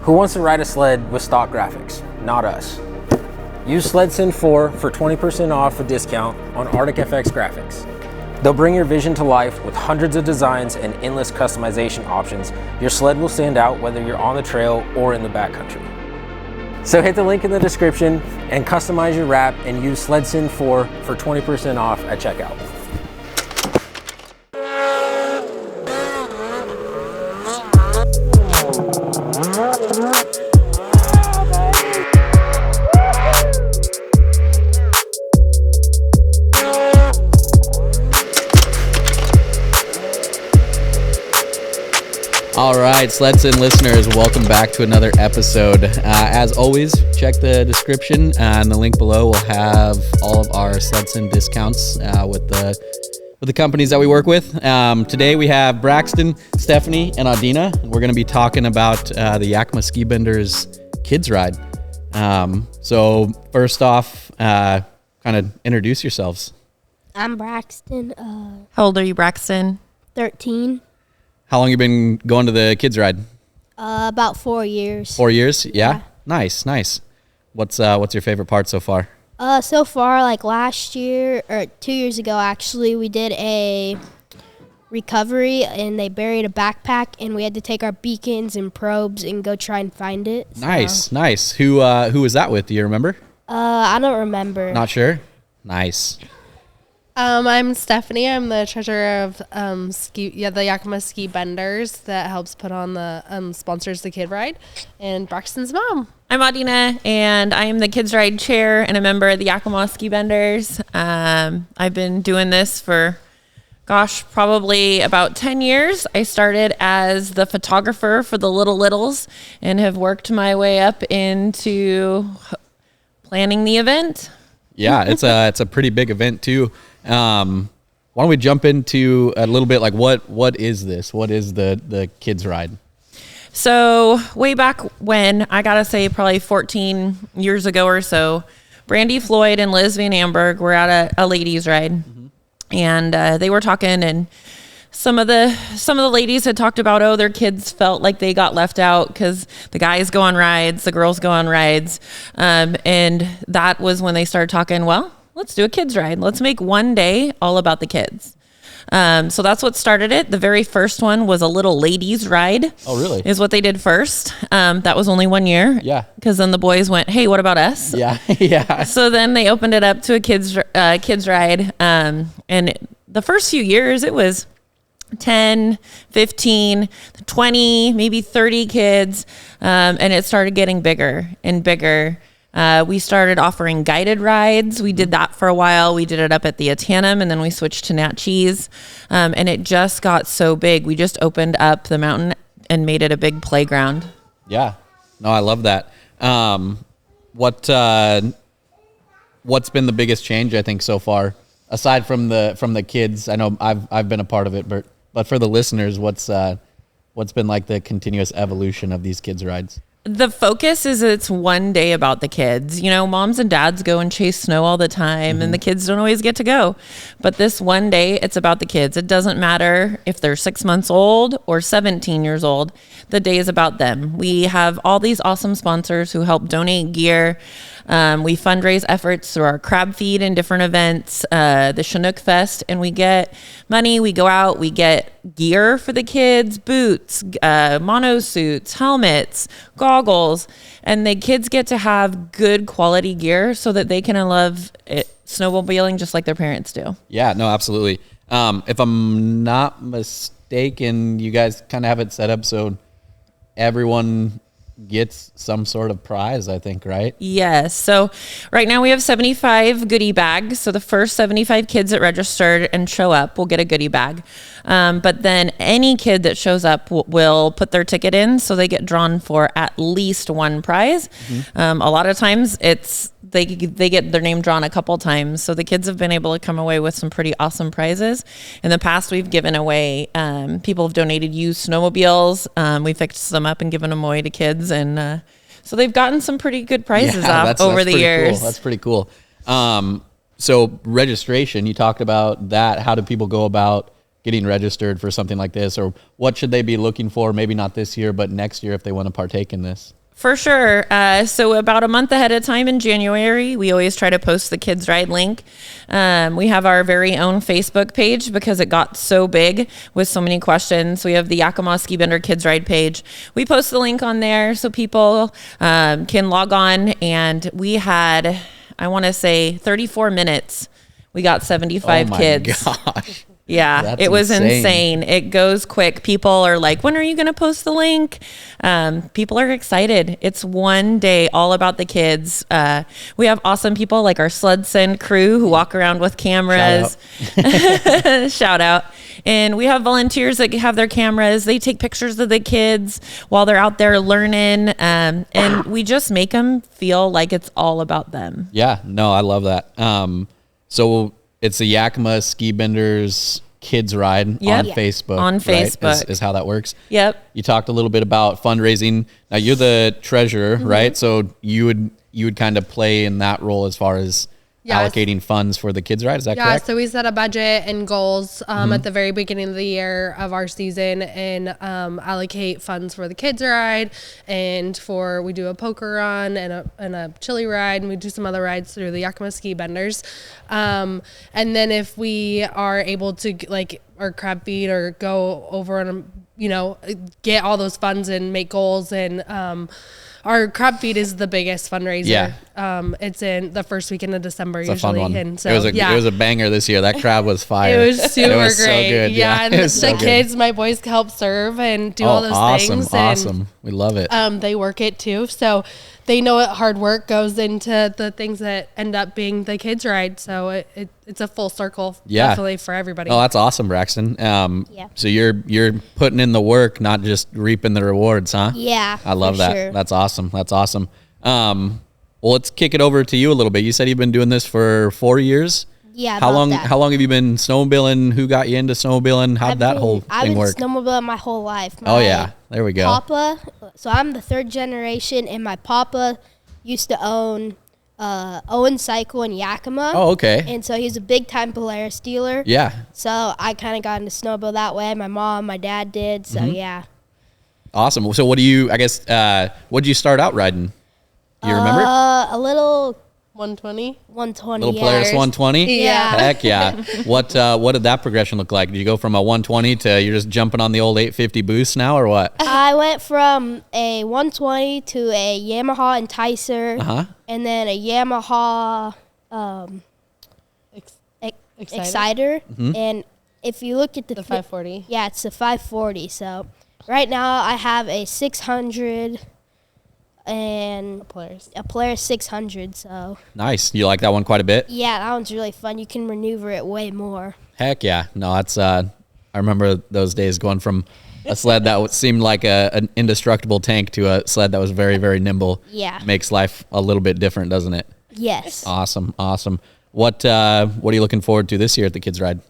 Who wants to ride a sled with stock graphics? Not us. Use SledSend 4 for 20% off a discount on Arctic FX graphics. They'll bring your vision to life with hundreds of designs and endless customization options. Your sled will stand out whether you're on the trail or in the backcountry. So hit the link in the description and customize your wrap and use SledSend 4 for 20% off at checkout. All right, SledSend listeners, welcome back to another episode. As always, check the description and the link below will have all of our SledSend discounts with the companies that we work with. Today we have Braxton, Stephanie, and Adina. We're going to be talking about the Yakima Ski Benders Kids Ride. So first off, kind of introduce yourselves. I'm Braxton. How old are you, Braxton? 13. How long you been going to the kids ride? About 4 years. 4 years? Yeah. Nice. What's your favorite part so far? So far, like last year or 2 years ago, actually, we did a recovery and they buried a backpack and we had to take our beacons and probes and go try and find it. So. Nice. Who was that with? Do you remember? I don't remember. Not sure. Nice. I'm Stephanie. I'm the treasurer of the Yakima Ski Benders that helps put on the sponsors the kid ride, and Braxton's mom. I'm Adina, and I am the Kids Ride Chair and a member of the Yakima Ski Benders. I've been doing this for, probably about 10 years. I started as the photographer for the Little Littles and have worked my way up into planning the event. Yeah, it's a pretty big event too. Why don't we jump into a little bit like what is this? What is the kids ride? So way back when, I gotta say probably 14 years ago or so, Brandy Floyd and Liz Van Amberg were at a ladies ride, and they were talking, and some of the ladies had talked about, their kids felt like they got left out because the guys go on rides, the girls go on rides, and that was when they started talking, well, let's do a kids ride. Let's make one day all about the kids. So that's what started it. The very first one was a little ladies ride. Oh, really? Is what they did first. That was only 1 year. Yeah. Because then the boys went, hey, what about us? Yeah. Yeah. So then they opened it up to a kids ride. And the first few years, it was 10, 15, 20, maybe 30 kids. And it started getting bigger and bigger. We started offering guided rides. We did that for a while. We did it up at the Atanum, and then we switched to Natchez. And it just got so big. We just opened up the mountain and made it a big playground. Yeah. No, I love that. What's been the biggest change, I think, so far, aside from the kids? I know I've been a part of it, but for the listeners, what's been like the continuous evolution of these kids rides? The focus is it's one day about the kids. You know, moms and dads go and chase snow all the time, and the kids don't always get to go. But this one day, it's about the kids. It doesn't matter if they're 6 months old or 17 years old. The day is about them. We have all these awesome sponsors who help donate gear. We fundraise efforts through our crab feed and different events, the Chinook Fest, and we get money. We go out, we get gear for the kids, boots, mono suits, helmets, goggles, and the kids get to have good quality gear so that they can love it, snowmobiling just like their parents do. Yeah, no, absolutely. If I'm not mistaken, you guys kind of have it set up so everyone gets some sort of prize, I think, right? Yes. So right now we have 75 goodie bags. So the first 75 kids that registered and show up will get a goodie bag. But then any kid that shows up will put their ticket in, so they get drawn for at least one prize. A lot of times they get their name drawn a couple times. So the kids have been able to come away with some pretty awesome prizes. In the past, we've given away, people have donated used snowmobiles. We fixed them up and given them away to kids. And so they've gotten some pretty good prizes over the years. Cool. That's pretty cool. So registration, you talked about that. How do people go about getting registered for something like this, or what should they be looking for? Maybe not this year, but next year if they want to partake in this. For sure. So about a month ahead of time in January, we always try to post the Kids Ride link. We have our very own Facebook page because it got so big with so many questions. We have the Yakima Ski Bender Kids Ride page. We post the link on there so people can log on. And we had, I want to say, 34 minutes. We got 75 kids. Gosh. Yeah, That's it was insane. insane. It goes quick. People are like, when are you going to post the link? People are excited. It's one day all about the kids. We have awesome people like our SledSend crew who walk around with cameras. Shout out. And we have volunteers that have their cameras. They take pictures of the kids while they're out there learning. And we just make them feel like it's all about them. Yeah, no, I love that. So it's the Yakima Ski Benders Kids Ride on Facebook. On Facebook. Right? Is how that works. Yep. You talked a little bit about fundraising. Now you're the treasurer, right? So you would kind of play in that role as far as allocating funds for the Kids Ride. Is that correct? Yeah, so we set a budget and goals at the very beginning of the year of our season and allocate funds for the Kids Ride and we do a poker run and a chili ride, and we do some other rides through the Yakima Ski Benders. And then if we are able to like our crab feed or go over and, get all those funds and make goals and, our crab feed is the biggest fundraiser. Yeah. It's in the first weekend of December It's usually. a fun one. And so, it was a banger this year. That crab was fire. It was super It was great. so good. Yeah, and it the was so good. kids, my boys help serve and do all those things. Awesome. We love it. And they work it too. So they know what hard work goes into the things that end up being the Kids Ride. So it's a full circle definitely for everybody. Oh, that's awesome, Braxton. So you're putting in the work, not just reaping the rewards, huh? Yeah, I love for that. sure. That's awesome. Well, let's kick it over to you a little bit. You said you've been doing this for 4 years. Yeah, How about long? that. How long have you been snowmobiling? Who got you into snowmobiling? How'd that whole I've thing been work? snowmobiling my whole life. Oh yeah, there we go. Papa, so I'm the third generation, and my papa used to own Owen Cycle in Yakima. Oh, okay. And so he's a big time Polaris dealer. Yeah. So I kind of got into snowmobile that way. My mom, my dad did. So yeah. Awesome. So what do you? I guess what did you start out riding? Do you remember? A little 120. 120. Little yeah. Polaris 120. Yeah. Heck yeah. What did that progression look like? Did you go from a 120 to you're just jumping on the old 850 boost now, or what? I went from a 120 to a Yamaha Enticer, and then a Yamaha Exciter. And if you look at the 540. Yeah, it's a 540. So right now I have a 600 and a Polaris 600. So Nice. You like that one quite a bit? yeah, that one's really fun. You can maneuver it way more. Heck yeah. No, that's I remember those days going from a sled that seemed like an indestructible tank to a sled that was very, very nimble. Yeah. Makes life a little bit different, doesn't it? Yes. Awesome. What are you looking forward to this year at the Kids Ride?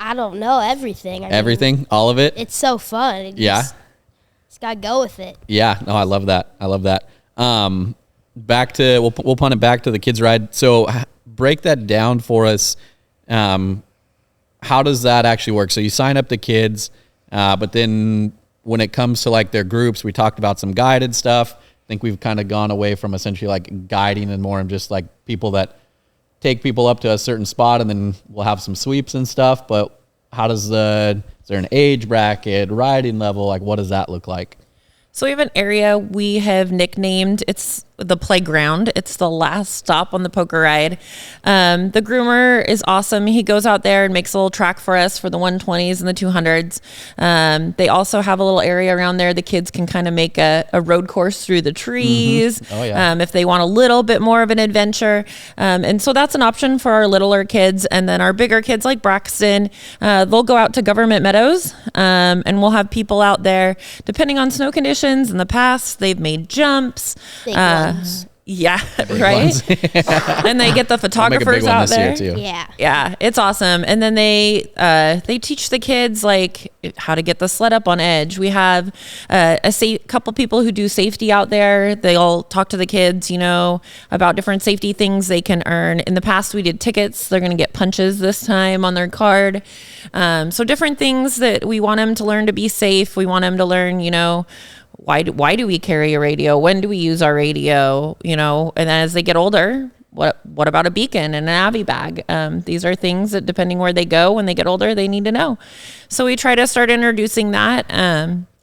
I don't know everything. I mean, Everything? All of it? it's so fun. It Yeah. Just gotta go with it. Yeah, no, I love that. Back to we'll punt it back to the Kids Ride. So break that down for us. How does that actually work? So you sign up the kids, but then when it comes to like their groups, we talked about some guided stuff. I think we've kind of gone away from essentially like guiding and more of just like people that take people up to a certain spot, and then we'll have some sweeps and stuff. But how does is there an age bracket, riding level? Like, what does that look like? So we have an area we have nicknamed, it's the playground. It's the last stop on the poker ride. The groomer is awesome. He goes out there and makes a little track for us for the 120s and the 200s. They also have a little area around there. The kids can kind of make a road course through the trees. Oh, yeah. If they want a little bit more of an adventure. And so that's an option for our littler kids. And then our bigger kids like Braxton, they'll go out to Government Meadows, and we'll have people out there, depending on snow conditions. In the past, they've made jumps. Big ones. Yeah, right. And they get the photographers out there. Too. Yeah, it's awesome. And then they teach the kids like how to get the sled up on edge. We have couple people who do safety out there. They'll talk to the kids, about different safety things they can earn. In the past, we did tickets. They're going to get punches this time on their card. So different things that we want them to learn to be safe. We want them to learn, why do we carry a radio? When do we use our radio? And then as they get older, what about a beacon and an Avy bag? These are things that depending where they go when they get older, they need to know. So we try to start introducing that.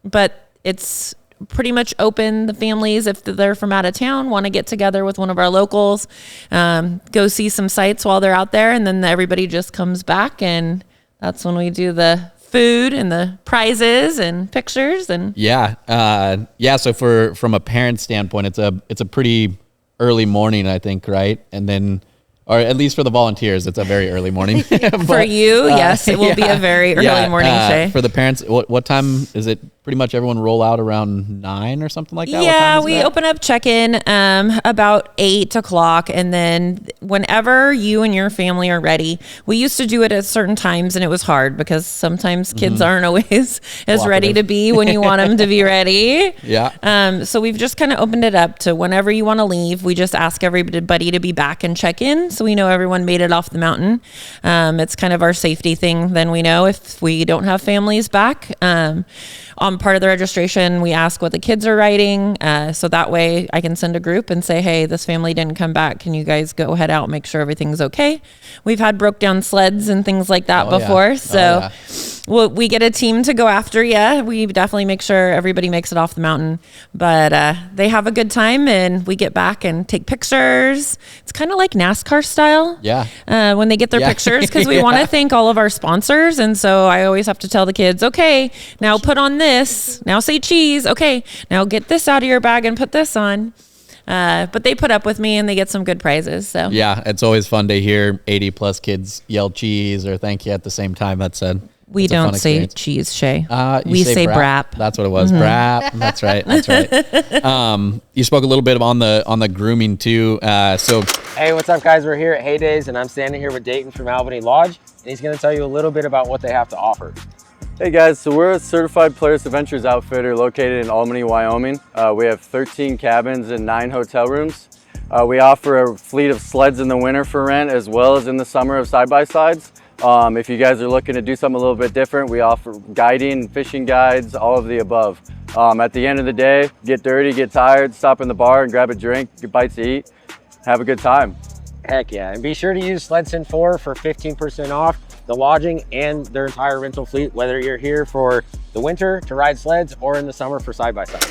But it's pretty much open. The families, if they're from out of town, want to get together with one of our locals, go see some sites while they're out there. And then everybody just comes back, and that's when we do the food and the prizes and pictures. And so from a parent standpoint, it's a pretty early morning, I think, right? And then, or at least for the volunteers, it's a very early morning. For you, yes, it will be a very early morning, Shay. For the parents, what time is it? Pretty much everyone roll out around 9 or something like that? Yeah, we open up check-in about 8 o'clock, and then whenever you and your family are ready. We used to do it at certain times, and it was hard because sometimes kids aren't always as ready to be when you want them to be ready. Yeah. So we've just kind of opened it up to whenever you want to leave. We just ask everybody to be back and check in, so we know everyone made it off the mountain. It's kind of our safety thing. Then we know if we don't have families back. On part of the registration, we ask what the kids are riding. So that way I can send a group and say, hey, this family didn't come back. Can you guys go head out and make sure everything's okay? We've had broke down sleds and things like that before. Yeah. So we get a team to go after you. We definitely make sure everybody makes it off the mountain. But they have a good time, and we get back and take pictures. It's kind of like NASCAR style. Yeah. When they get their pictures, because we want to thank all of our sponsors. And so I always have to tell the kids, okay, now put on this. Now say cheese. Okay, now get this out of your bag and put this on. But they put up with me, and they get some good prizes. So yeah, it's always fun to hear 80 plus kids yell cheese or thank you at the same time. That's we don't say cheese, Shay. We say brap. That's what it was. Brap. That's right. That's right. You spoke a little bit on the grooming too. Hey, what's up, guys? We're here at Heydays, and I'm standing here with Dayton from Albany Lodge, and he's going to tell you a little bit about what they have to offer. Hey guys, so we're a certified Polaris Adventures outfitter located in Albany, Wyoming. We have 13 cabins and 9 hotel rooms. We offer a fleet of sleds in the winter for rent as well as in the summer of side-by-sides. If you guys are looking to do something a little bit different, we offer guiding, fishing guides, all of the above. At the end of the day, get dirty, get tired, stop in the bar and grab a drink, get bites to eat, have a good time. Heck yeah, and be sure to use SledSend 4 for 15% off the lodging and their entire rental fleet, whether you're here for the winter to ride sleds or in the summer for side-by-side.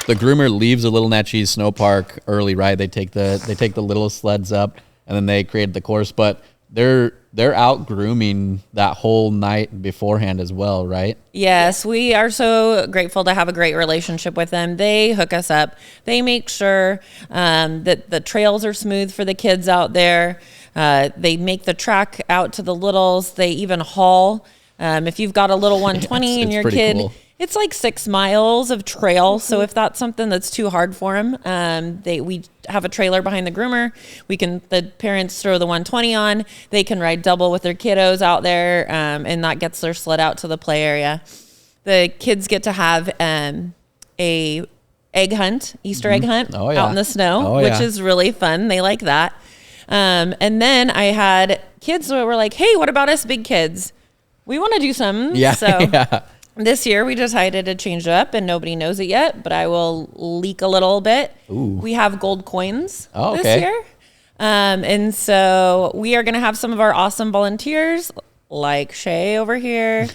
The groomer leaves the Little Natchez Snow Park early, right? They take the little sleds up, and then they create the course, but they're out grooming that whole night beforehand as well, right? Yes, we are so grateful to have a great relationship with them. They hook us up. They make sure that the trails are smooth for the kids out there. They make the track out to the littles. They even haul. If you've got a little 120 and your kid, cool. It's like 6 miles of trail. So if that's something that's too hard for them, we have a trailer behind the groomer. The parents throw the 120 on. They can ride double with their kiddos out there, and that gets their sled out to the play area. The kids get to have a egg hunt, Easter egg hunt out in the snow, which is really fun. They like that. And then I had kids that were like, hey, what about us big kids? We want to do something. Yeah. So this year we decided to change it up, and nobody knows it yet, but I will leak a little bit. Ooh. We have gold coins this year. And so we are going to have some of our awesome volunteers like Shay over here.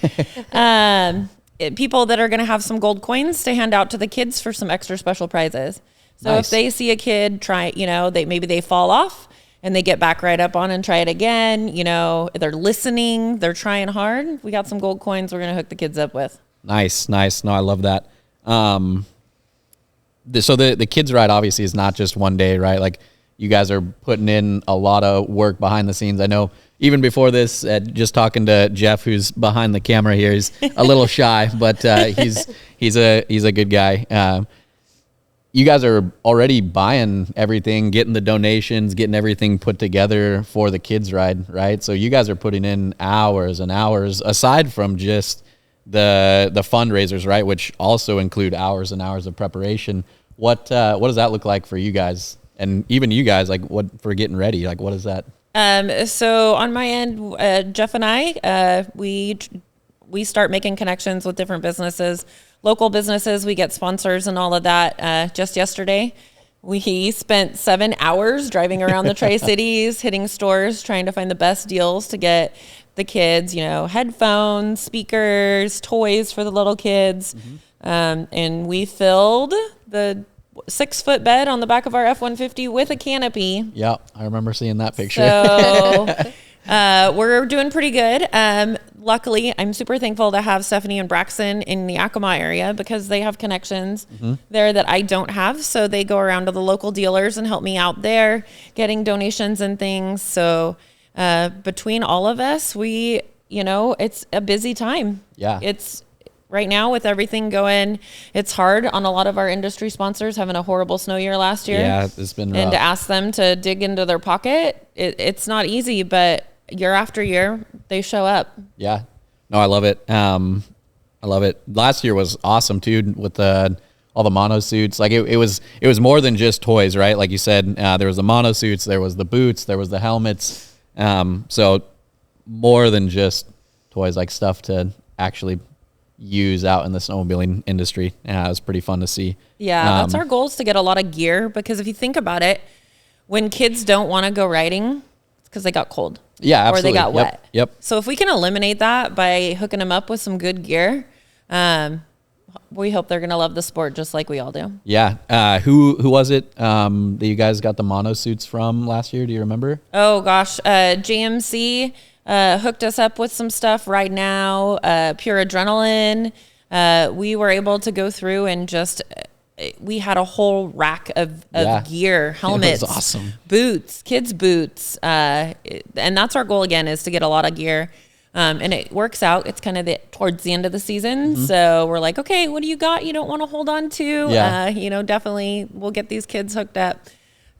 People that are going to have some gold coins to hand out to the kids for some extra special prizes. So if they see a kid try, maybe they fall off and they get back right up on and try it again, they're listening, they're trying hard. We got some gold coins we're going to hook the kids up with. Nice. No, I love that. So the kids ride obviously is not just one day, right? Like you guys are putting in a lot of work behind the scenes. I know even before this, just talking to Jeff, who's behind the camera here, he's a little shy, but he's a good guy. you guys are already buying everything, getting the donations, getting everything put together for the kids ride, right? So you guys are putting in hours and hours aside from just the fundraisers, right? Which also include hours and hours of preparation. What does that look like for you guys? And even you guys, like what for getting ready? Like what is that? So on my end, Jeff and I, we start making connections with different businesses, local businesses. We get sponsors and all of that. Just yesterday, we spent 7 hours driving around the Tri-Cities, hitting stores, trying to find the best deals to get the kids, headphones, speakers, toys for the little kids. And we filled the 6-foot bed on the back of our F-150 with a canopy. Yeah, I remember seeing that picture. So we're doing pretty good. Luckily, I'm super thankful to have Stephanie and Braxton in the Yakima area because they have connections there that I don't have. So they go around to the local dealers and help me out there getting donations and things. So between all of us, it's a busy time. Yeah. It's right now with everything going, it's hard on a lot of our industry sponsors having a horrible snow year last year. Yeah, it's been rough. And to ask them to dig into their pocket, it's not easy, but year after year, they show up. Yeah. No, I love it. I love it. Last year was awesome too with all the mono suits. Like it was more than just toys, right? Like you said, there was the mono suits, there was the boots, there was the helmets. So more than just toys, like stuff to actually use out in the snowmobiling industry. Yeah, it was pretty fun to see. Yeah, that's our goal, is to get a lot of gear, because if you think about it, when kids don't want to go riding, it's because they got cold. Yeah, absolutely. Or they got wet. Yep. So if we can eliminate that by hooking them up with some good gear, we hope they're going to love the sport just like we all do. Yeah. Who was it that you guys got the mono suits from last year? Do you remember? Oh gosh, JMC hooked us up with some stuff right now. Pure Adrenaline. We were able to go through and just we had a whole rack of gear, helmets, it was awesome. Boots, kids' boots, and that's our goal again, is to get a lot of gear. And it works out. It's kind of towards the end of the season. So we're like, okay, what do you got you don't want to hold on to? Yeah. Definitely we'll get these kids hooked up.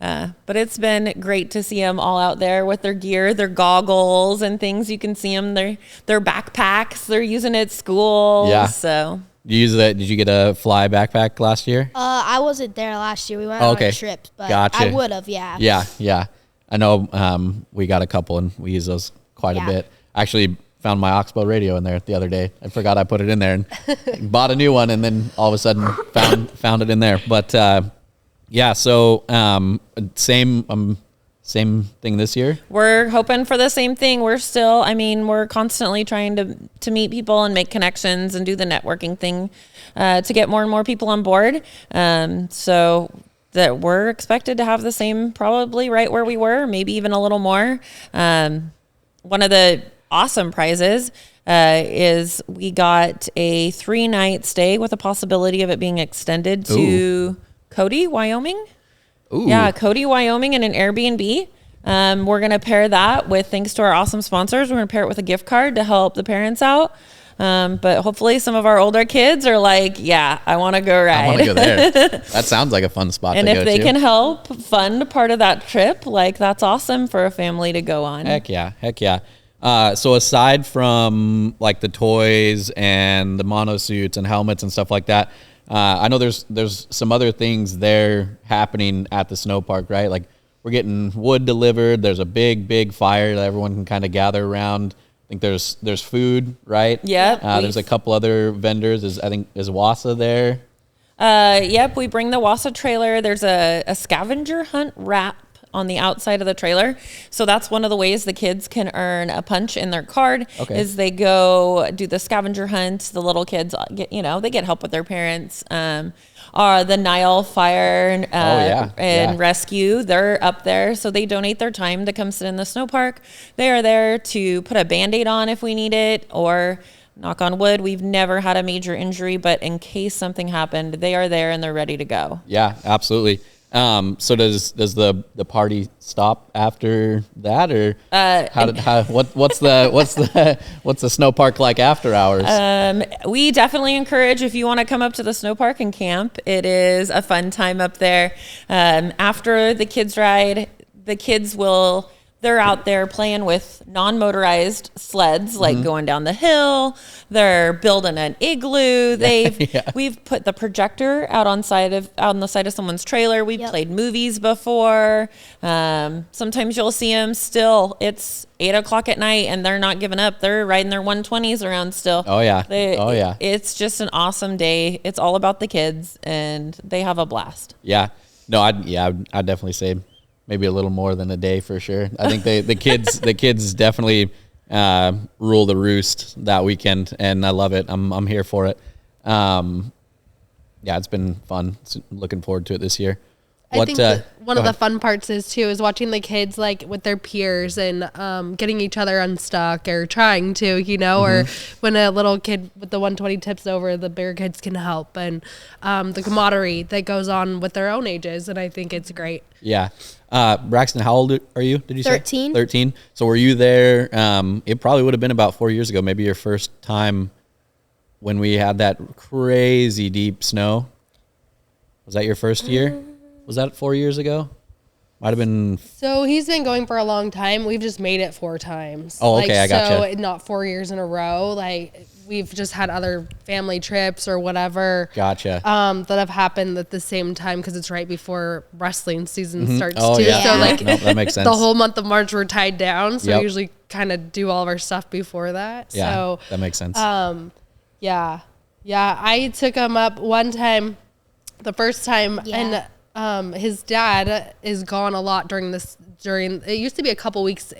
But it's been great to see them all out there with their gear, their goggles and things. You can see them, their backpacks they're using at school. Yeah. So You use that? Did you get a fly backpack last year? I wasn't there last year. We went on a trip, but Gotcha. I would have, yeah. Yeah. I know we got a couple and we use those quite a bit. Actually found my Oxbow radio in there the other day. I forgot I put it in there and bought a new one, and then all of a sudden found it in there. But so same thing this year. We're hoping for the same thing. We're constantly trying to meet people and make connections and do the networking thing to get more and more people on board. So that we're expected to have the same, probably right where we were, maybe even a little more. One of the awesome prizes is we got a 3-night stay with a possibility of it being extended to Cody, Wyoming. Ooh. Yeah, Cody, Wyoming, and an Airbnb. We're going to pair that with, thanks to our awesome sponsors, we're going to pair it with a gift card to help the parents out. But hopefully some of our older kids are like, yeah, I want to go ride. I want to go there. That sounds like a fun spot and to go to. And if they can help fund part of that trip, that's awesome for a family to go on. Heck yeah. So aside from the toys and the mono suits and helmets and stuff like that, I know there's some other things there happening at the snow park, right? Like we're getting wood delivered. There's a big fire that everyone can kind of gather around. I think there's food, right? Yep. There's a couple other vendors. Is Wassa there? Yep. We bring the Wassa trailer. There's a scavenger hunt wrap on the outside of the trailer. So that's one of the ways the kids can earn a punch in their card is they go do the scavenger hunt. The little kids they get help with their parents. The Nile Fire and Rescue, they're up there. So they donate their time to come sit in the snow park. They are there to put a Band-Aid on if we need it, or knock on wood, we've never had a major injury, but in case something happened, they are there and they're ready to go. Yeah, absolutely. So does the party stop after that, or what's the snow park like after hours? We definitely encourage, if you want to come up to the snow park and camp, it is a fun time up there. After the kids ride, they're out there playing with non-motorized sleds, like going down the hill. They're building an igloo. We've put the projector out on the side of someone's trailer. We've played movies before. Sometimes you'll see them still. It's 8:00 at night and they're not giving up. They're riding their 120s around still. Oh yeah. It's just an awesome day. It's all about the kids and they have a blast. Yeah. No, I'd definitely say maybe a little more than a day for sure. I think the kids definitely rule the roost that weekend, and I love it. I'm here for it. It's been fun. Looking forward to it this year. I think one of the fun parts is watching the kids like with their peers and getting each other unstuck or trying to, or when a little kid with the 120 tips over, the bigger kids can help, and the camaraderie that goes on with their own ages, and I think it's great. Yeah. Braxton, how old are you? Did you 13. say 13? So were you there? It probably would have been about 4 years ago, maybe your first time when we had that crazy deep snow. Was that your first year? Was that 4 years ago? Might have been. So he's been going for a long time. We've just made it 4 times. Oh, okay, I gotcha. So not 4 years in a row. Like we've just had other family trips or whatever. Gotcha. That have happened at the same time because it's right before wrestling season starts Oh, too. yeah. So like that makes sense. the whole month of March we're tied down. So Yep. we usually kind of do all of our stuff before that. Yeah, So that makes sense. yeah. I took him up one time, the first time, and his dad is gone a lot during it used to be a couple weeks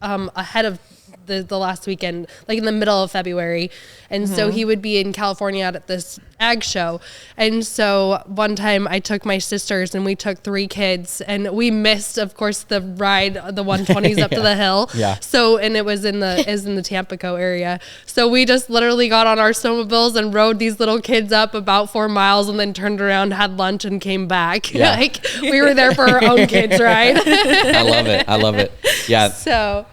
ahead of the last weekend, like in the middle of February. And so he would be in California at this ag show. And so one time I took my sisters and we took 3 kids and we missed, of course, the ride, the 120s up to the hill. Yeah. So, and it was in the Tampico area. So we just literally got on our snowmobiles and rode these little kids up about 4 miles and then turned around, had lunch and came back. Yeah. Like we were there for our own kids, right? I love it. Yeah. So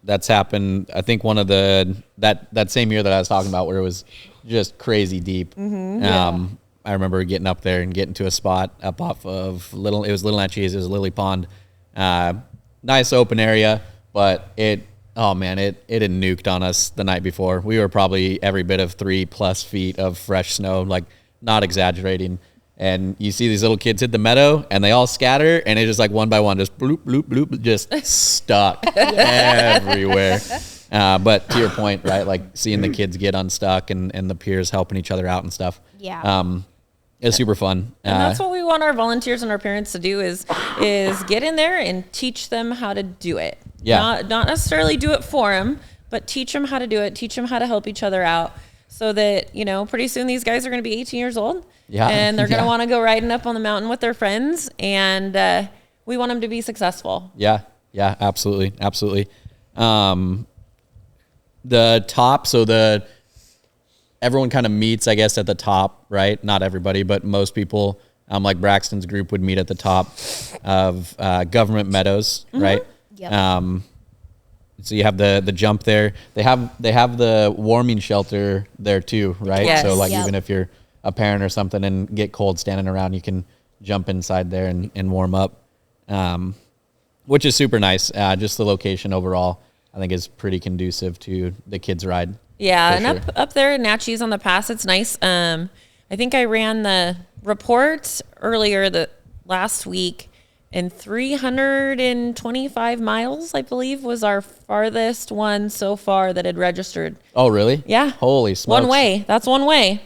that's happened. I think one of that same year that I was talking about where it was just crazy deep. I remember getting up there and getting to a spot up off of it was Little Natchez, it was Lily Pond. Nice open area, but it had nuked on us the night before. We were probably every bit of 3+ feet of fresh snow, like not exaggerating. And you see these little kids hit the meadow and they all scatter and it just like one by one, just bloop, bloop, bloop, just stuck everywhere. But to your point, right? Like seeing the kids get unstuck and the peers helping each other out and stuff. Yeah. It's super fun. And that's what we want our volunteers and our parents to do is get in there and teach them how to do it. Yeah. Not necessarily do it for them, but teach them how to do it. Teach them how to help each other out so that, pretty soon these guys are going to be 18 years old. Yeah. And they're going to want to go riding up on the mountain with their friends. And we want them to be successful. Yeah. Yeah, absolutely. Absolutely. The top, everyone kind of meets, I guess, at the top, right? Not everybody, but most people, like Braxton's group would meet at the top of Government Meadows, right? Yep. So you have the jump there. They have the warming shelter there too, right? Yes. So like Yep. even if you're a parent or something and get cold standing around, you can jump inside there and warm up, which is super nice. Just the location overall, I think, is pretty conducive to the kids' ride. Yeah, and sure. up there in Natchez on the pass, it's nice. I think I ran the report earlier last week, and 325 miles, I believe, was our farthest one so far that had registered. Oh, really? Yeah. Holy smokes. One way. That's one way.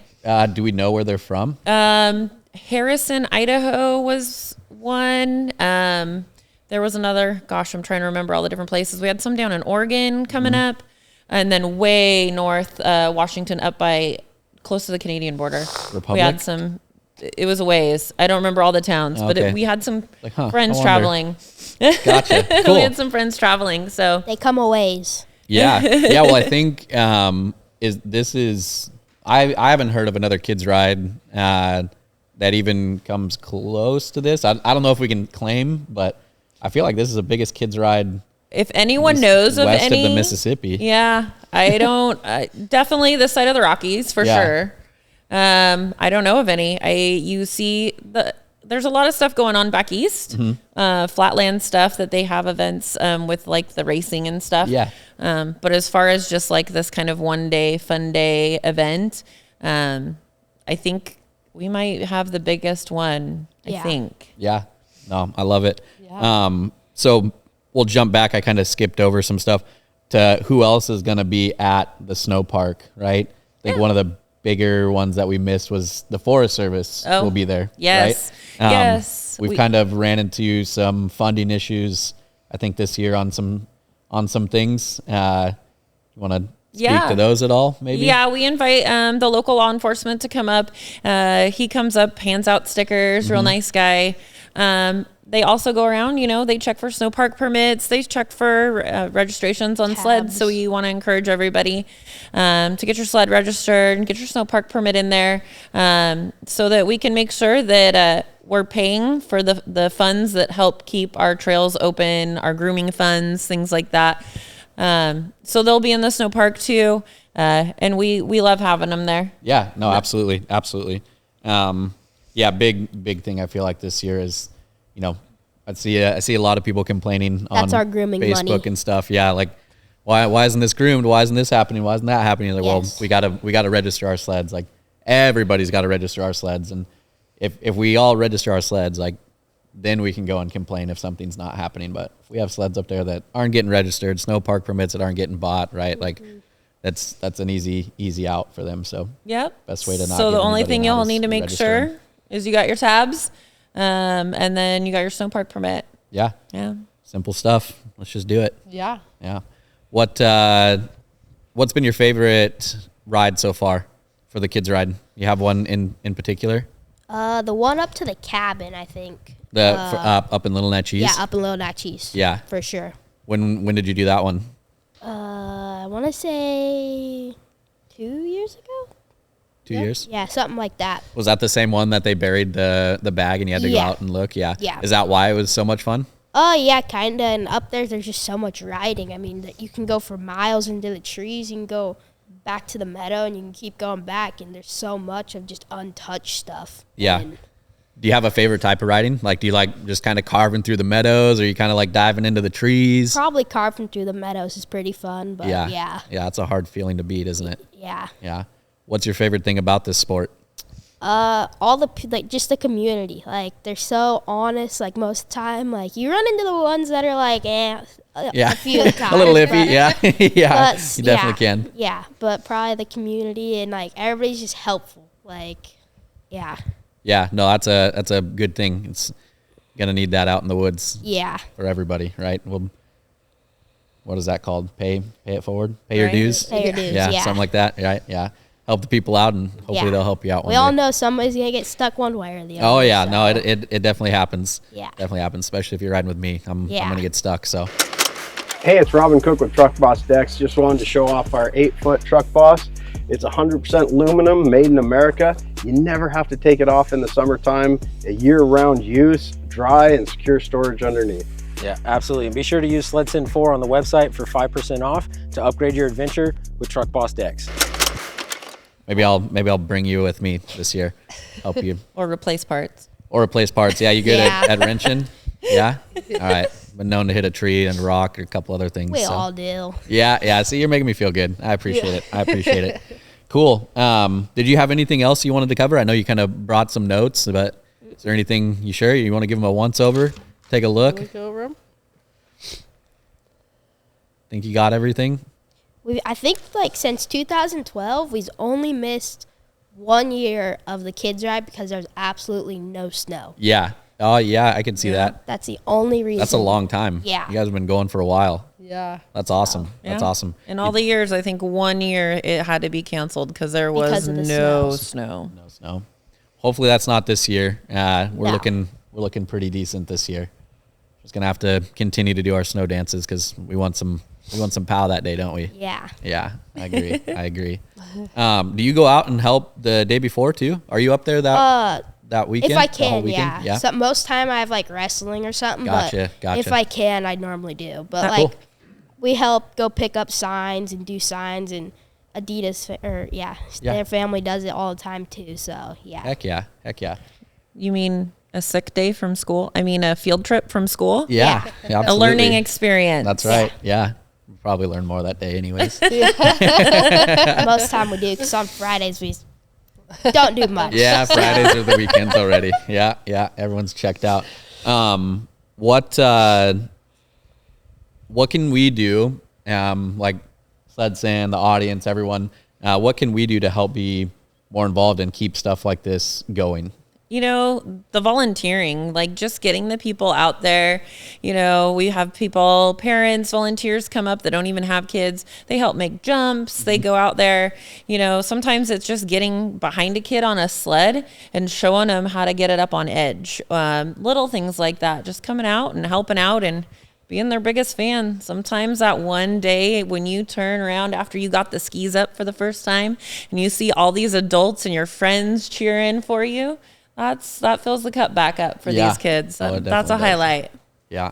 Do we know where they're from? Harrison, Idaho was one. There was another. Gosh, I'm trying to remember all the different places. We had some down in Oregon coming up, and then way north, Washington, up by close to the Canadian border. Republic? We had some. It was a ways. I don't remember all the towns, but Okay. we had some I friends wonder. traveling. Gotcha. Cool. We had some friends traveling. So They come a ways. Yeah. Yeah. Well, I think I haven't heard of another kids ride that even comes close to this. I don't know if we can claim, but I feel like this is the biggest kids ride. If anyone knows of west any, of the Mississippi. Yeah, I don't. Definitely this side of the Rockies for sure. I don't know of any. There's a lot of stuff going on back east, flatland stuff that they have events with like the racing and stuff. Yeah. But as far as just like this kind of one day fun day event, I think we might have the biggest one. I think. Yeah. No, I love it. Yeah. So we'll jump back. I kind of skipped over some stuff to who else is going to be at the snow park, right? I think one of the bigger ones that we missed was the Forest Service will be there. Yes. Right? Yes. We've kind of ran into some funding issues, I think, this year on some things. You want to speak to those at all, maybe? Yeah, we invite the local law enforcement to come up. He comes up, hands out stickers, real nice guy. They also go around, they check for snow park permits. They check for registrations on sleds. So we want to encourage everybody to get your sled registered and get your snow park permit in there so that we can make sure that we're paying for the funds that help keep our trails open, our grooming funds, things like that. So they'll be in the snow park too. And we love having them there. Yeah, no, absolutely. Absolutely. Big thing I feel like this year is, I see a lot of people complaining on our grooming Facebook money. and stuff. Yeah. Like why isn't this groomed? Why isn't this happening? Why isn't that happening? Like, well, we gotta register our sleds. Like everybody's got to register our sleds. And if we all register our sleds, like then we can go and complain if something's not happening. But if we have sleds up there that aren't getting registered, snow park permits that aren't getting bought, right? Like that's an easy out for them. So best way to not. So the only thing you'll need to make sure is you got your tabs. And then you got your snow park permit. Yeah. Yeah. Simple stuff. Let's just do it. Yeah. Yeah. What's been your favorite ride so far for the kids ride? You have one in particular? The one up to the cabin, I think. Up in Little Natchez? Yeah, up in Little Natchez. Yeah. For sure. When did you do that one? I want to say 2 years ago. 2 years? Yeah, something like that. Was that the same one that they buried the bag and you had to go out and look? Yeah. Yeah. Is that why it was so much fun? Oh, yeah, kind of. And up there's just so much riding. I mean, that you can go for miles into the trees. You can go back to the meadow and you can keep going back. And there's so much of just untouched stuff. Yeah. And do you have a favorite type of riding? Like, do you like just kind of carving through the meadows or you kind of like diving into the trees? probably carving through the meadows is pretty fun. But yeah. Yeah, it's a hard feeling to beat, isn't it? Yeah. Yeah. What's your favorite thing about this sport? Just the community. Like, they're so honest. Like, most of the time, like, you run into the ones that are like, a few times. A little iffy, yeah. Yeah, you definitely can. Yeah, but probably the community and, like, everybody's just helpful. Like, yeah. Yeah, no, that's a good thing. It's gonna need that out in the woods. Yeah. For everybody, right? Well, what is that called? Pay it forward? Pay your dues? Pay your dues, yeah. Something like that, right? Yeah. Help the people out and hopefully they'll help you out one We all day. know somebody's going to get stuck one way or the other. Oh, yeah. So. No, it definitely happens. Yeah. Definitely happens, especially if you're riding with me. I'm going to get stuck, so. Hey, it's Robin Cook with Truck Boss Decks. Just wanted to show off our 8-foot Truck Boss. It's 100% aluminum, made in America. You never have to take it off in the summertime. A year-round use, dry and secure storage underneath. Yeah, absolutely. And be sure to use SledSend 4 on the website for 5% off to upgrade your adventure with Truck Boss Decks. Maybe I'll bring you with me this year. Help you. Or replace parts. Yeah, you good at wrenching? Yeah? All right. Been known to hit a tree and a rock or a couple other things. We all do. Yeah. See, you're making me feel good. I appreciate it. Cool. Did you have anything else you wanted to cover? I know you kind of brought some notes, but is there anything you want to give them a once over? Take a look. Think you got everything? I think, like, since 2012, we've only missed 1 year of the kids' ride because there's absolutely no snow. Yeah. Oh, yeah, I can see that. That's the only reason. That's a long time. Yeah. You guys have been going for a while. Yeah. That's awesome. Yeah. That's awesome. In all the years, I think 1 year it had to be canceled because there was no snow. No snow. Hopefully that's not this year. We're looking pretty decent this year. Just gonna have to continue to do our snow dances because we want some pow that day, don't we? Yeah. Yeah, I agree. I agree. Do you go out and help the day before too? Are you up there that weekend? If I The whole can, weekend? yeah. So most time I have like wrestling or something. Gotcha. But if I can, I normally do. But Cool. like, we help go pick up signs and do signs, and Adidas their family does it all the time too. So yeah. Heck yeah. You mean a sick day from school? I mean, a field trip from school? Yeah. A learning experience. That's right. Yeah. We'll probably learn more that day anyways. Most time we do, because on Fridays we don't do much. Yeah, Fridays are the weekends already. Yeah. Everyone's checked out. What can we do? Like SledSend, the audience, everyone. What can we do to help be more involved and keep stuff like this going? You know, the volunteering, like just getting the people out there. You know, we have people, parents, volunteers come up that don't even have kids. They help make jumps. They go out there. You know, sometimes it's just getting behind a kid on a sled and showing them how to get it up on edge. Little things like that, just coming out and helping out and being their biggest fan. Sometimes that one day when you turn around after you got the skis up for the first time and you see all these adults and your friends cheering for you, that fills the cup back up for these kids. That's a highlight. Yeah.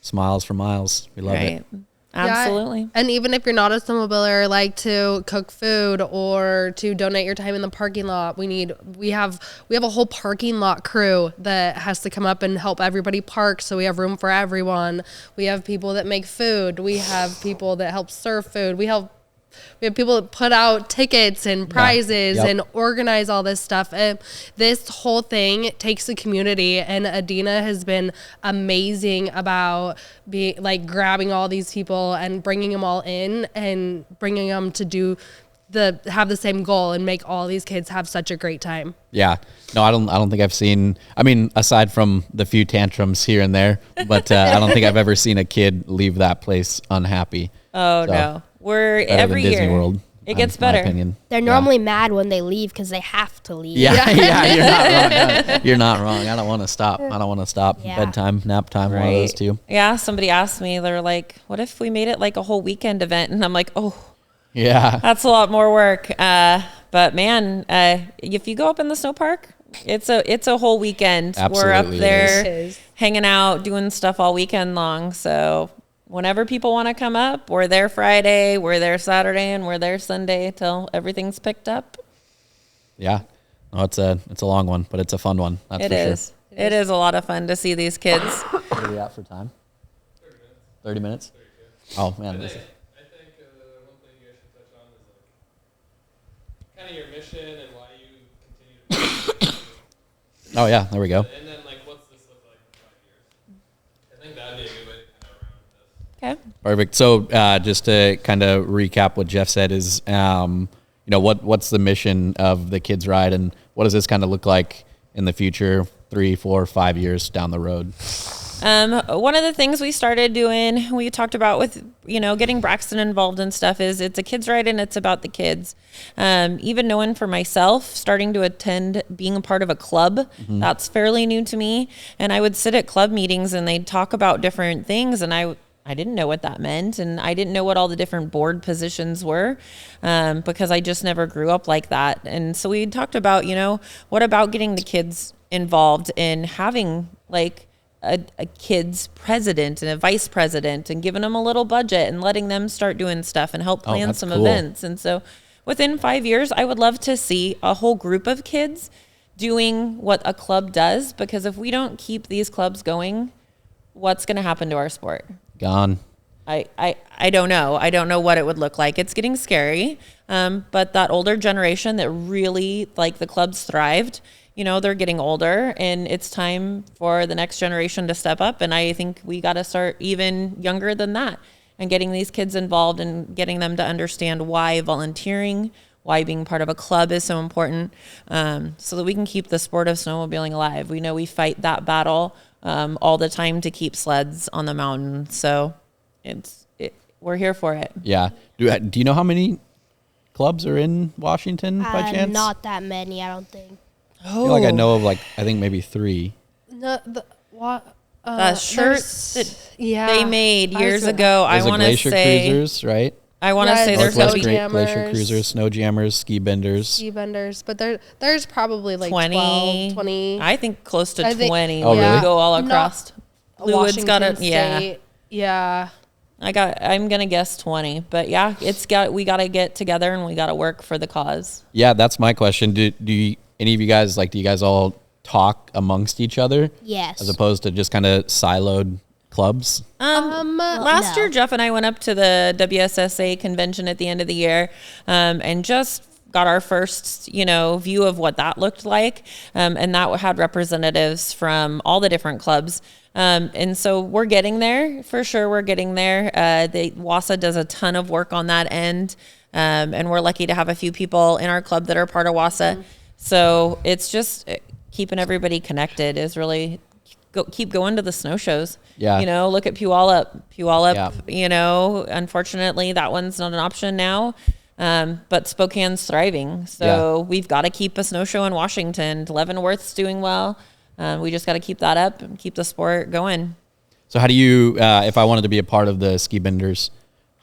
Smiles for miles. We love it. Absolutely. Yeah. And even if you're not a snowmobiler, like to cook food or to donate your time in the parking lot, we have a whole parking lot crew that has to come up and help everybody park, so we have room for everyone. We have people that make food. We have people that help serve food. We have people that put out tickets and prizes and organize all this stuff. And this whole thing takes a community, and Adina has been amazing about grabbing all these people and bringing them all in and bringing them to have the same goal and make all these kids have such a great time. Yeah. No, I don't think I've seen, aside from the few tantrums here and there, but I don't think I've ever seen a kid leave that place unhappy. Oh, so. No. We're every year. Disney World, it gets better. They're normally mad when they leave because they have to leave. Yeah, you're not wrong. You're not wrong. I don't want to stop. Yeah. Bedtime, nap time, one of those two. Yeah, somebody asked me, they're like, what if we made it like a whole weekend event? And I'm like, oh, yeah, that's a lot more work. But man, if you go up in the snow park, it's a whole weekend. Absolutely, we're up there hanging out, doing stuff all weekend long. So whenever people want to come up, we're there Friday, we're there Saturday, and we're there Sunday till everything's picked up. Yeah. No, it's a long one, but it's a fun one. That's for sure. It is a lot of fun to see these kids. What are we at for time? 30 minutes. 30 minutes? Oh, man. I think one thing you guys should touch on is kind of your mission and why you continue to Oh, yeah. There we go. And then, what's this look like in 5 years? I think that'd be a good way to kind of round this. Okay. Perfect. So just to kind of recap what Jeff said is, what's the mission of the Kids Ride, and what does this kind of look like in the future, 3, 4, 5 years down the road? One of the things we started doing, we talked about with, getting Braxton involved and stuff, is it's a kids ride and it's about the kids. Even knowing for myself, starting to attend, being a part of a club, that's fairly new to me. And I would sit at club meetings and they'd talk about different things, and I didn't know what that meant, and I didn't know what all the different board positions were, because I just never grew up like that. And so we talked about, what about getting the kids involved in having a kid's president and a vice president, and giving them a little budget and letting them start doing stuff and help plan some events. And so within 5 years, I would love to see a whole group of kids doing what a club does, because if we don't keep these clubs going, what's going to happen to our sport? Gone. I don't know. I don't know what it would look like. It's getting scary. But that older generation that really, the clubs thrived, they're getting older, and it's time for the next generation to step up. And I think we got to start even younger than that and getting these kids involved and getting them to understand why volunteering, why being part of a club is so important, so that we can keep the sport of snowmobiling alive. We know we fight that battle all the time to keep sleds on the mountain. So we're here for it. Yeah. Do you know how many clubs are in Washington by chance? Not that many, I don't think. I feel like I know of I think maybe 3. No, The shirt that they made years ago, There's I want to Glacier say. Cruisers, right? I want to Yeah, say it's there's Snow Northwest going to be Glacier jammers. Cruisers, snow jammers, ski benders. ski benders, but there's probably like 20, 12, 20. I think close to I think- 20. Oh, when really? we go all Not across. Bluewood's got it. Washington Yeah. State. Yeah. I'm going to guess 20, but yeah, we got to get together and we got to work for the cause. Yeah, that's my question. Do any of you guys, do you guys all talk amongst each other? Yes. As opposed to just kind of siloed clubs? Last no. year, Jeff and I went up to the WSSA convention at the end of the year, and just got our first, view of what that looked like. And that had representatives from all the different clubs. And so we're getting there for sure. We're getting there. The WASA does a ton of work on that end. And we're lucky to have a few people in our club that are part of WASA. So it's just keeping everybody connected is really keep going to the snow shows. Yeah. Look at Puyallup. Yeah. Unfortunately that one's not an option now. But Spokane's thriving. So we've got to keep a snow show in Washington. Leavenworth's doing well. We just got to keep that up and keep the sport going. So how do you, if I wanted to be a part of the ski benders,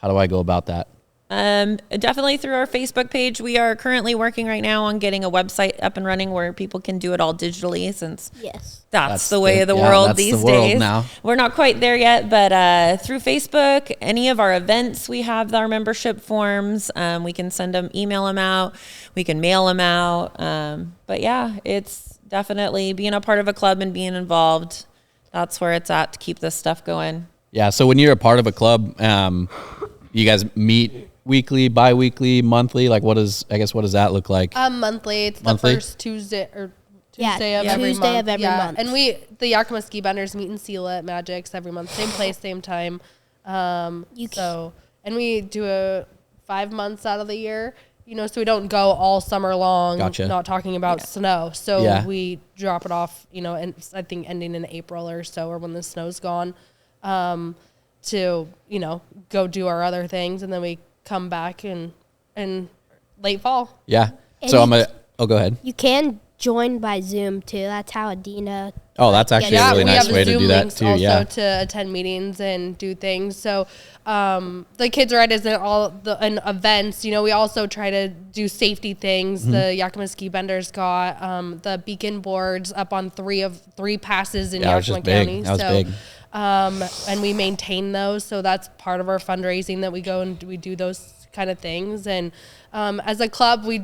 how do I go about that? Definitely through our Facebook page. We are currently working right now on getting a website up and running where people can do it all digitally, since Yes. that's the way of the world that's these the world days. now. We're not quite there yet, but through Facebook, any of our events, we have our membership forms. We can send them, email them out. We can mail them out. But yeah, it's definitely being a part of a club and being involved. That's where it's at to keep this stuff going. Yeah. So when you're a part of a club, you guys meet weekly, bi-weekly, monthly? What does that look like? Monthly. It's Monthly? the first Tuesday of Tuesday every month. of every month. And the Yakima ski benders meet in Sela at Magic's every month, same place, same time. And we do 5 months out of the year, so we don't go all summer long. Gotcha. Not talking about snow. So Yeah. we drop it off, and I think ending in April or so, or when the snow's gone, to go do our other things, and then we come back in late fall. Yeah. And So you- go ahead. You can join by Zoom too. That's how Adina. Oh, that's actually a really we nice have way to Zoom do that links too. also Yeah. to attend meetings and do things. So the Kids Ride isn't all the events. We also try to do safety things. Mm-hmm. The Yakima ski benders got the beacon boards up on three passes in Yeah, it was Yakima just big. County. That was so, big. and we maintain those. So that's part of our fundraising, that we go and we do those kind of things. And as a club, we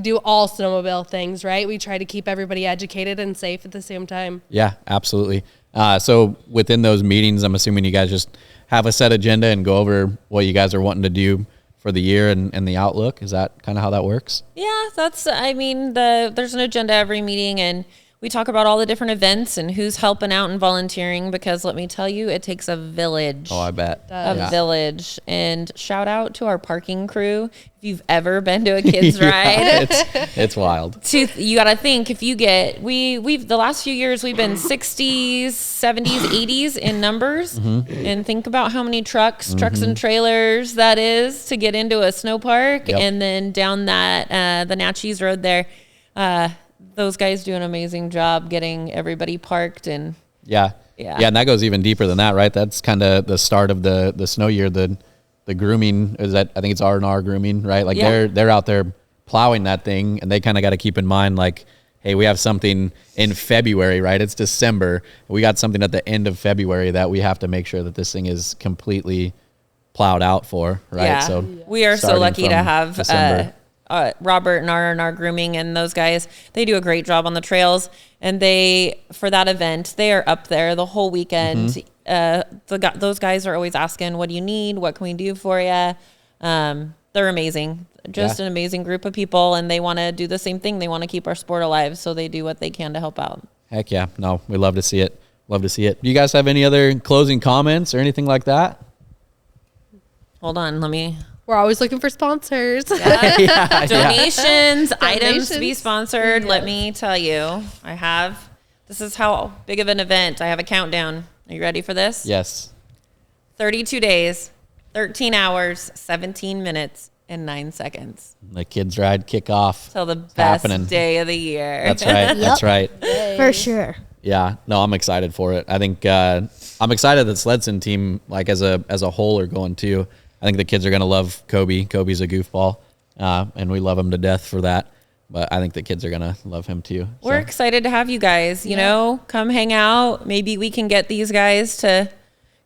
do all snowmobile things, right? We try to keep everybody educated and safe at the same time. Yeah, absolutely. So within those meetings, I'm assuming you guys just have a set agenda and go over what you guys are wanting to do for the year and the outlook. Is that kind of how that works? Yeah, there's an agenda every meeting, and we talk about all the different events and who's helping out and volunteering, because let me tell you, it takes a village. Oh, I bet. Village. And shout out to our parking crew. If you've ever been to a kids ride, It's wild. you got to think, if you get, we've the last few years, we've been 60s, 70s, 80s in numbers. Mm-hmm. And think about how many trucks and trailers that is to get into a snow park. Yep. And then down that, the Natchez Road there, those guys do an amazing job getting everybody parked. And Yeah. Yeah. And that goes even deeper than that, right? That's kind of the start of the snow year. The grooming is that, I think it's R&R grooming, right? They're out there plowing that thing, and they kind of got to keep in mind, hey, we have something in February, right? It's December. We got something at the end of February that we have to make sure that this thing is completely plowed out for, right? Yeah. So we are so starting lucky to from have December. Robert and R&R Grooming and those guys. They do a great job on the trails, and for that event, they are up there the whole weekend. Those guys are always asking, what do you need? What can we do for you? They're amazing. Just an amazing group of people, and they want to do the same thing. They want to keep our sport alive, so they do what they can to help out. Heck yeah. No, we love to see it. Love to see it. Do you guys have any other closing comments or anything like that? Hold on, We're always looking for sponsors. donations, items to be Donations. sponsored. Yes. Let me tell you, this is how big of an event. I have a countdown. Are you ready for this? Yes. 32 days, 13 hours, 17 minutes, and 9 seconds. The kids ride kickoff. Till the best happening. day of the year. That's right. That's right. For sure. Yeah. No, I'm excited for it. I think I'm excited that SledSend team, as a whole, are going too. I think the kids are going to love Kobe. Kobe's a goofball, and we love him to death for that. But I think the kids are going to love him too. We're excited to have you guys, you know, come hang out. Maybe we can get these guys to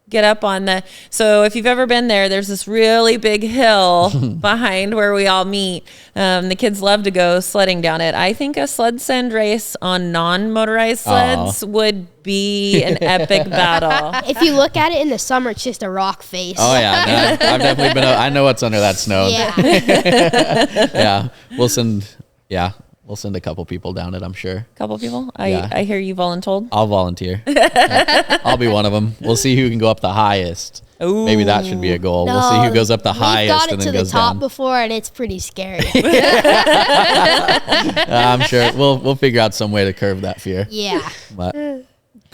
get up on so if you've ever been there, there's this really big hill behind where we all meet. The kids love to go sledding down it. I think a SledSend race on non-motorized sleds would be an epic battle. If you look at it in the summer, it's just a rock face. Oh yeah, no, I've definitely been. I know what's under that snow. Yeah. Yeah, we'll send a couple people down it. I'm sure. Couple people. I hear you voluntold. I'll volunteer. I'll be one of them. We'll see who can go up the highest. Ooh. Maybe that should be a goal. We'll see who goes up the highest and then goes down. We've got it to the top before, and it's pretty scary. I'm sure we'll figure out some way to curb that fear. Yeah. But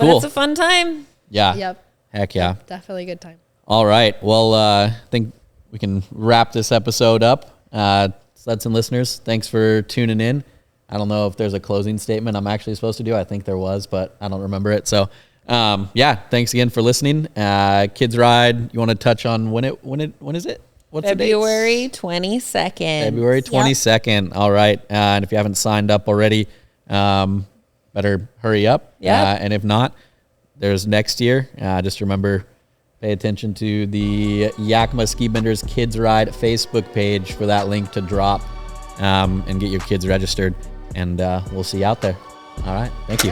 But cool. it's a fun time. Yeah. Yep. Heck yeah. Definitely a good time. All right. Well, I think we can wrap this episode up. SledSend listeners, thanks for tuning in. I don't know if there's a closing statement I'm actually supposed to do. I think there was, but I don't remember it. So, thanks again for listening. Kids Ride. You want to touch on when is it? What's February 22nd. February 22nd. All right. And if you haven't signed up already, better hurry up. Yeah. And if not, there's next year. Just remember, pay attention to the Yakima Ski Benders Kids Ride Facebook page for that link to drop and get your kids registered. And we'll see you out there. All right. Thank you.